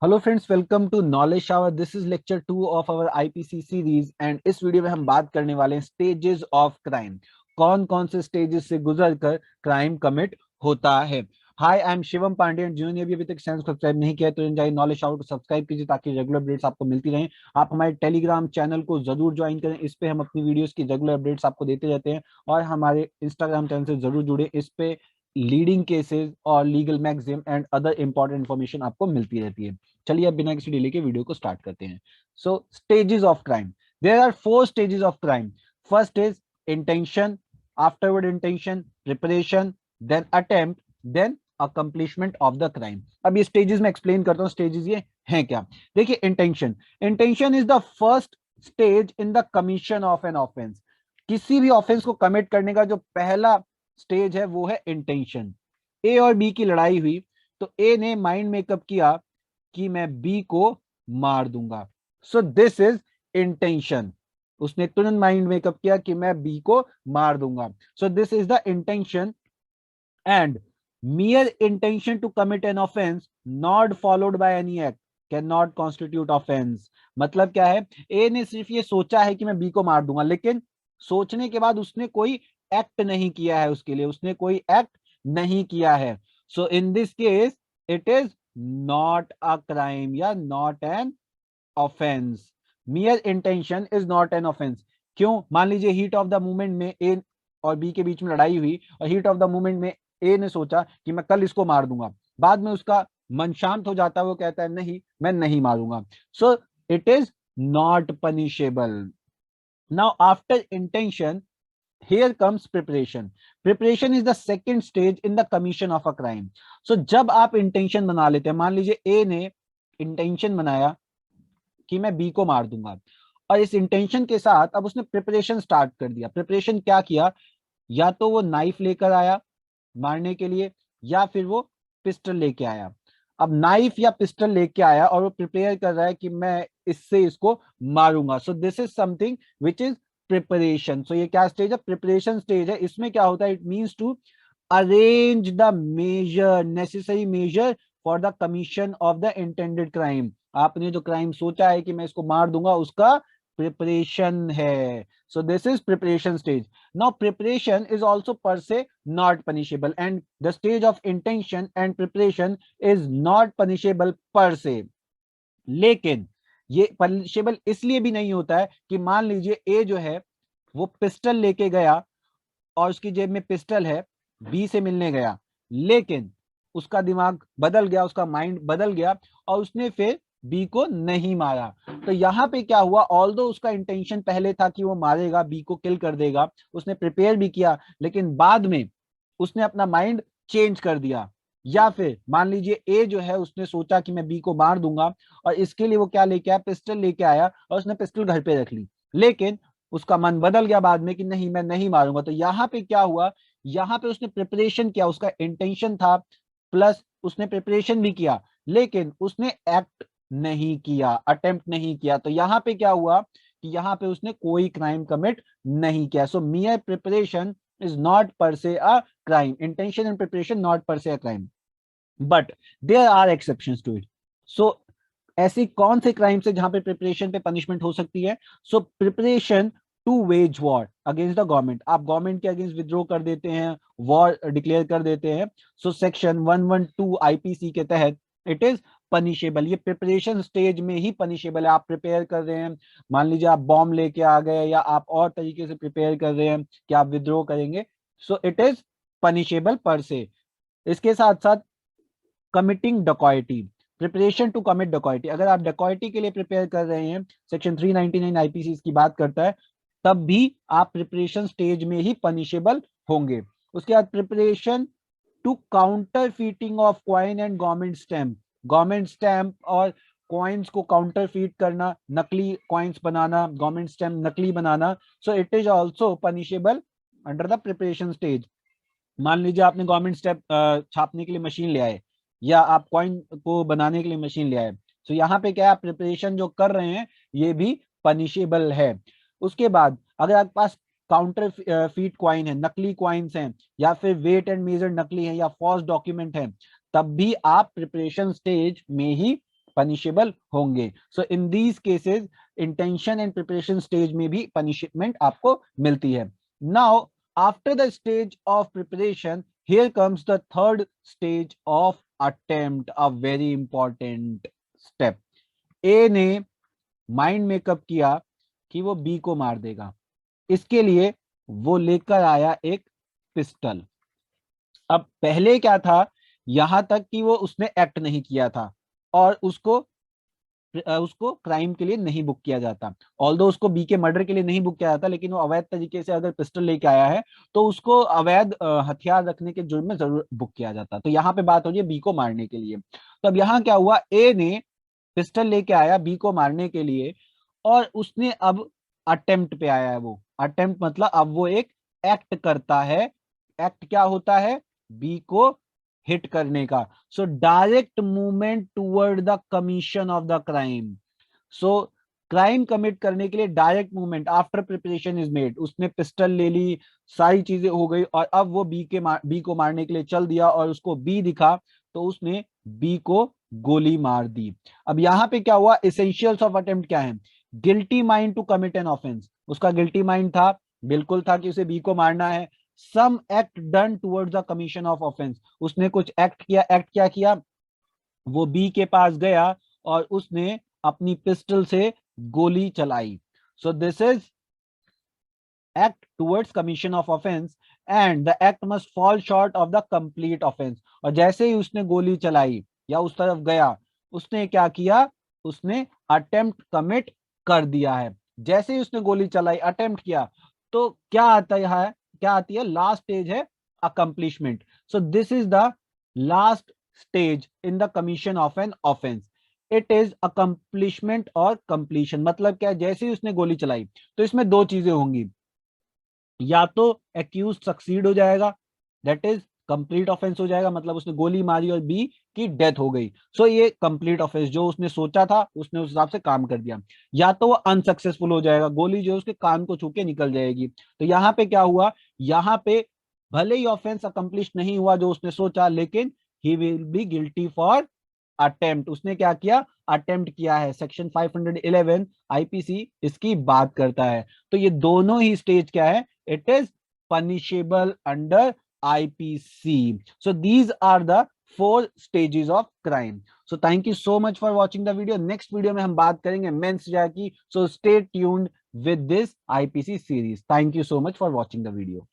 Hello friends, welcome to knowledge shower. This is lecture 2 of our IPC series and इस video में हम बात करने वाले हैं स्टेजेस ऑफ क्राइम। कौन कौन से स्टेजेस से गुजरकर क्राइम कमिट होता है। हाय, आई एम शिवम पांडे। जिन्होंने अभी तक चैनल सब्सक्राइब नहीं किया तो जाइए नॉलेज शावर को सब्सक्राइब कीजिए ताकि रेगुलर अपडेट्स आपको मिलती रहें। आप हमारे टेलीग्राम चैनल को जरूर ज्वाइन करें, इस पे हम अपनी वीडियोस की रेगुलर अपडेट्स आपको देते रहते हैं। और हमारे इंस्टाग्राम चैनल से जरूर जुड़े, इस पे लीडिंग केसेस और legal magazine and other important information आपको मिलती रहती है। चलिए अब बिना किसी डिले के वीडियो को स्टार्ट करते हैं। So stages of crime, there are 4 stages of crime. First is intention, afterward intention, preparation, then attempt, then accomplishment of the crime. अब ये स्टेजेस में एक्सप्लेन करता हूं स्टेजेस ये हैं क्या। देखिए, intention, intention is the first stage in the commission of an offence. किसी भी ऑफेंस को कमिट करने का जो पहला स्टेज है वो है इंटेंशन। ए और बी की लड़ाई हुई तो ए ने माइंड मेकअप किया कि मैं बी को मार दूंगा। सो दिस इज इंटेंशन। उसने तुरंत माइंड मेकअप किया कि मैं बी को मार दूंगा। सो this is the intention. And mere intention to commit an offense not followed by any act cannot constitute offense। मतलब क्या है, ए ने सिर्फ ये सोचा है कि मैं बी को मार दूंगा, लेकिन सोचने के बाद उसने कोई एक्ट नहीं किया है, उसके लिए उसने कोई एक्ट नहीं किया है। So in this case it is not a crime या not an offence. Mere intention is not an offence. क्यों? मान लीजिए हीट ऑफ द मूवमेंट में ए और बी के बीच में लड़ाई हुई और हीट ऑफ द मूवमेंट में ए ने सोचा कि मैं कल इसको मार दूंगा, बाद में उसका मन शांत हो जाता है, वो कहता है नहीं मैं नहीं मारूंगा। सो it is not punishable. Now after intention here comes preparation. Preparation is the second stage in the commission of a crime. So जब आप इंटेंशन बना लेते हैं, मान लीजिए ए ने इंटेंशन बनाया कि मैं बी को मार दूंगा, और इस इंटेंशन के साथ अब उसने प्रिपरेशन स्टार्ट कर दिया। प्रिपरेशन क्या किया? या तो वो नाइफ लेकर आया मारने के लिए, या फिर वो पिस्टल लेके आया। अब नाइफ या पिस्टल लेके आया और वो प्रिपेयर कर रहा है कि मैं इससे इसको मारूंगा। So this is something which is preparation. So ये क्या स्टेज है? प्रिपरेशन स्टेज है। इसमें क्या होता है? It means to arrange the measure, necessary measure for the commission of the intended crime. आपने जो क्राइम सोचा है कि मैं इसको मार दूंगा, उसका प्रिपरेशन है। सो this is preparation stage. Now preparation is also per se not punishable, and the stage of intention and preparation is not punishable per se। लेकिन ये पनिशेबल इसलिए भी नहीं होता है कि मान लीजिए ए जो है वो पिस्टल लेके गया और उसकी जेब में पिस्टल है, बी से मिलने गया, लेकिन उसका दिमाग बदल गया, उसका माइंड बदल गया और उसने फिर बी को नहीं मारा। तो यहां पे क्या हुआ? ऑल्दो उसका इंटेंशन पहले था कि वो मारेगा, बी को किल कर देगा, उसने प्रिपेयर भी किया, लेकिन बाद में उसने अपना माइंड चेंज कर दिया। या फिर मान लीजिए ए जो है उसने सोचा कि मैं बी को मार दूंगा, और इसके लिए वो क्या लेके आया? पिस्टल लेके आया, और उसने पिस्टल घर पे रख ली, लेकिन उसका मन बदल गया बाद में कि नहीं मैं नहीं मारूंगा। तो यहां पे क्या हुआ? यहां पे उसने प्रिपरेशन किया, उसका इंटेंशन था प्लस उसने प्रिपरेशन भी किया, लेकिन उसने एक्ट नहीं किया, अटेम्प्ट नहीं किया। तो यहां पे क्या हुआ कि यहां पे उसने कोई क्राइम कमिट नहीं किया। So mere preparation is not per se a crime, intention and preparation not per se a crime, but there are exceptions to it. So ऐसी कौन से क्राइम से जहां पे प्रिपरेशन पे पनिशमेंट हो सकती है? So preparation to wage war against the government. आप गवर्नमेंट के अगेंस्ट विद्रोह कर देते हैं, वॉर डिक्लेयर कर देते हैं, सो सेक्शन 112 आईपीसी के तहत इट इज पनिशेबल। ये प्रिपरेशन स्टेज में ही पनिशेबल है। आप प्रिपेयर कर रहे हैं, मान लीजिए आप बॉम्ब लेके आ गए या आप और तरीके से प्रिपेयर कर रहे हैं कि आप विद्रोह करेंगे, सो इट इज पनिशेबल पर से। इसके साथ साथ कमिटिंग डकॉयटी, प्रिपरेशन टू कमिट डकॉयटी। अगर आप डकॉयटी के लिए प्रिपेयर कर रहे हैं, सेक्शन 399 आईपीसी इसकी बात करता है, तब भी आप प्रिपरेशन स्टेज में ही पनिशेबल होंगे। उसके बाद preparation to counterfeiting of coin and government stamp. Government stamp और कॉइन्स को काउंटर फीट करना, नकली कॉइन्स बनाना, गवर्नमेंट स्टैम्प नकली बनाना, so it is also punishable under the preparation stage. मान लीजिए आपने गवर्नमेंट स्टैम्प छापने के लिए मशीन ले आए, या आप कॉइन को बनाने के लिए मशीन ले आए, तो यहाँ पे क्या है? प्रिपरेशन जो कर रहे हैं ये भी पनिशेबल है। उसके बाद अगर आपके पास काउंटर फीट क्वाइन है, नकली क्वाइंस हैं, या फिर वेट एंड मेजर नकली है, या फॉल्स डॉक्यूमेंट है, तब भी आप प्रिपरेशन स्टेज में ही पनिशेबल होंगे। So in these cases intention and preparation stage में भी पनिशमेंट आपको मिलती है। Now after the stage of preparation, here comes the third stage of attempt, a very important step. ए ने माइंड मेकअप किया कि वो बी को मार देगा, इसके लिए वो लेकर आया एक पिस्टल। अब पहले क्या था, यहां तक कि वो उसने एक्ट नहीं किया था और उसको क्राइम के लिए नहीं बुक किया जाता। ऑल्दो उसको बी के मर्डर के लिए नहीं बुक किया जाता, लेकिन वो अवैध तरीके से अगर पिस्टल लेके आया है तो उसको अवैध हथियार रखने के जुर्म में जरूर बुक किया जाता। तो यहाँ पे बात हो रही है बी को मारने के लिए। तो अब यहाँ क्या हुआ, ए ने पिस्टल लेके आया बी को मारने के लिए और उसने अब अटेम्प्ट पे आया है। वो अटेम्प्ट मतलब अब वो एक एक्ट करता है। एक्ट क्या होता है, बी को हिट करने का। So direct movement toward the commission of the crime. So crime commit करने के लिए direct movement after preparation is made. उसने पिस्टल ले ली, सारी चीजें हो गई और अब वो बी को मारने के लिए चल दिया और उसको बी दिखा तो उसने बी को गोली मार दी। अब यहां पे क्या हुआ, एसेंशियल्स ऑफ अटेम्प्ट क्या है, guilty mind to commit an offence. उसका गिल्टी माइंड था, बिल्कुल था कि उसे बी को मारना है। Some act done towards the commission of offence, उसने कुछ एक्ट किया। एक्ट क्या किया, वो बी के पास गया और उसने अपनी पिस्टल से गोली चलाई। सो this is act towards commission of offence and the act must fall short of the complete offence. और जैसे ही उसने गोली चलाई या उस तरफ गया, उसने क्या किया, उसने अटेम्प्ट कमिट कर दिया है। जैसे ही उसने गोली चलाई, अटेम्प्ट किया, तो क्या आता है, क्या आती है, लास्ट स्टेज है accomplishment. So this is the last stage in the commission of an offence. It is accomplishment और कंप्लीशन। मतलब क्या है, जैसे ही उसने गोली चलाई तो इसमें दो चीजें होंगी, या तो एक्यूज सक्सीड हो जाएगा, दैट इज कंप्लीट ऑफेंस हो जाएगा, मतलब उसने गोली मारी और बी की डेथ हो गई। सो ये कंप्लीट ऑफेंस, जो उसने सोचा था उसने उस हिसाब से काम कर दिया। या तो वो अनसक्सेसफुल हो जाएगा, गोली जो उसके कान को छू के निकल जाएगी। तो यहाँ पे क्या हुआ, यहाँ पे भले ही ऑफेंस अकम्प्लिश नहीं हुआ जो उसने सोचा, लेकिन he will be guilty for attempt. उसने क्या किया, अटेम्प्ट किया है। सेक्शन 511 आईपीसी इसकी बात करता है। तो ये दोनों ही स्टेज क्या है, it is punishable under IPC. So these are the 4 stages of crime. So thank you so much for watching the video. Next video में हम बात करेंगे मेंस सजा की. So stay tuned with this IPC series. Thank you so much for watching the video.